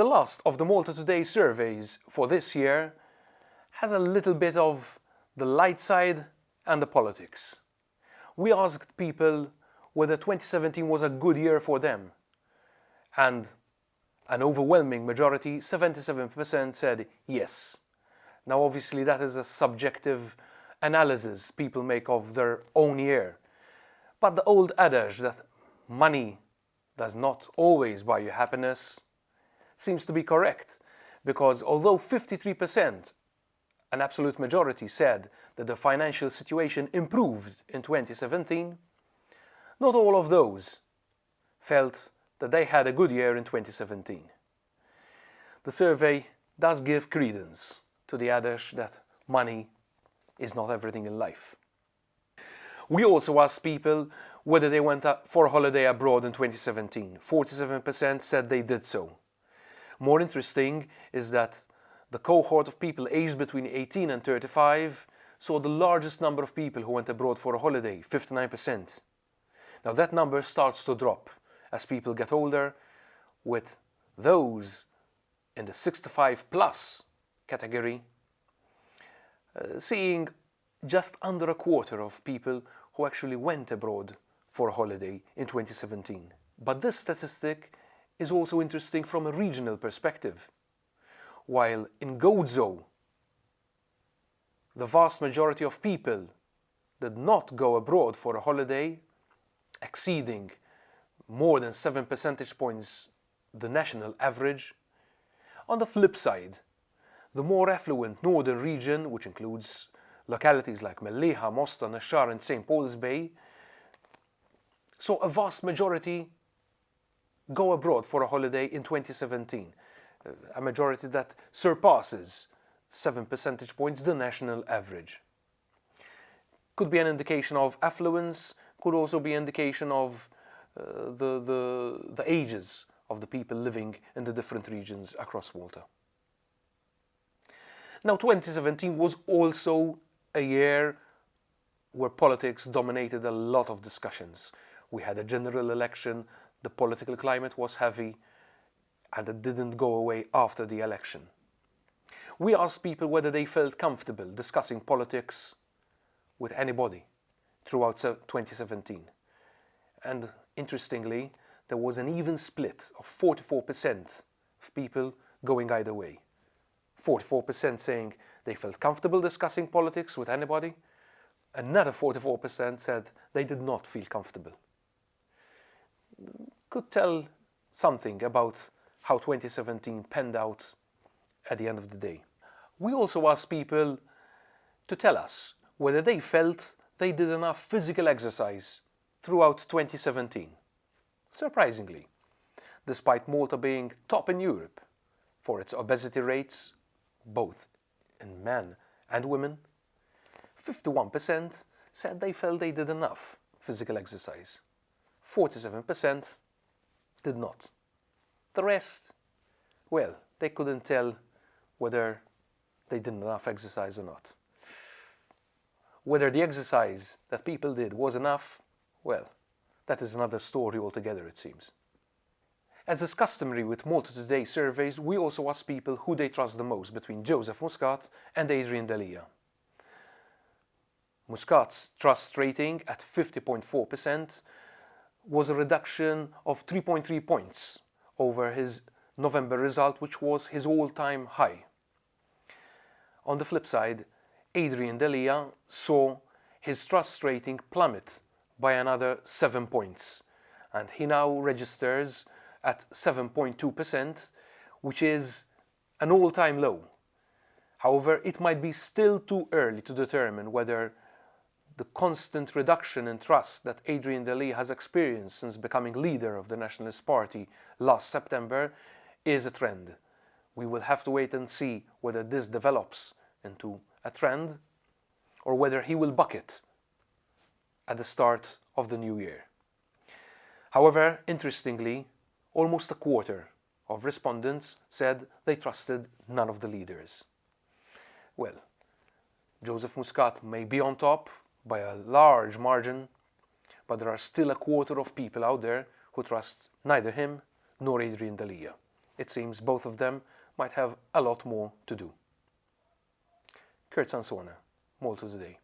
The last of the MaltaToday surveys for this year has a little bit of the light side and the politics. We asked people whether 2017 was a good year for them, and an overwhelming majority, 77%, said yes. Now obviously that is a subjective analysis people make of their own year, but the old adage that money does not always buy you happiness seems to be correct, because although 53%, an absolute majority, said that the financial situation improved in 2017, not all of those felt that they had a good year in 2017. The survey does give credence to the adage that money is not everything in life. We also asked people whether they went for a holiday abroad in 2017. 47% said they did so. More interesting is that the cohort of people aged between 18 and 35 saw the largest number of people who went abroad for a holiday, 59%. Now that number starts to drop as people get older, with those in the 65 plus category seeing just under a quarter of people who actually went abroad for a holiday in 2017. But this statistic is also interesting from a regional perspective. While in Gozo, the vast majority of people did not go abroad for a holiday, exceeding more than 7 percentage points the national average. On the flip side, the more affluent northern region, which includes localities like Melliha, Mosta, Nashar and St. Paul's Bay, saw a vast majority go abroad for a holiday in 2017, a majority that surpasses 7 percentage points the national average. Could be an indication of affluence, could also be an indication of the ages of the people living in the different regions across Malta. Now 2017 was also a year where politics dominated a lot of discussions. We had a general election, the political climate was heavy, and it didn't go away after the election. We asked people whether they felt comfortable discussing politics with anybody throughout 2017. And interestingly, there was an even split of 44% of people going either way. 44% saying they felt comfortable discussing politics with anybody. Another 44% said they did not feel comfortable. Could tell something about how 2017 panned out at the end of the day. We also asked people to tell us whether they felt they did enough physical exercise throughout 2017. Surprisingly, despite Malta being top in Europe for its obesity rates, both in men and women, 51% said they felt they did enough physical exercise. 47% did not. The rest, well, they couldn't tell whether they did enough exercise or not. Whether the exercise that people did was enough, well, that is another story altogether, it seems. As is customary with MaltaToday surveys, we also asked people who they trust the most between Joseph Muscat and Adrian Delia. Muscat's trust rating at 50.4% was a reduction of 3.3 points over his November result, which was his all-time high. On the flip side, Adrian Delia saw his trust rating plummet by another 7 points, and he now registers at 7.2%, which is an all-time low. However, it might be still too early to determine whether the constant reduction in trust that Adrian Delia has experienced since becoming leader of the Nationalist Party last September is a trend. We will have to wait and see whether this develops into a trend or whether he will buck it at the start of the new year. However, interestingly, almost a quarter of respondents said they trusted none of the leaders. Well, Joseph Muscat may be on top by a large margin, but there are still a quarter of people out there who trust neither him nor Adrian Delia. It seems both of them might have a lot more to do. Kurt Sansone, Malta Today.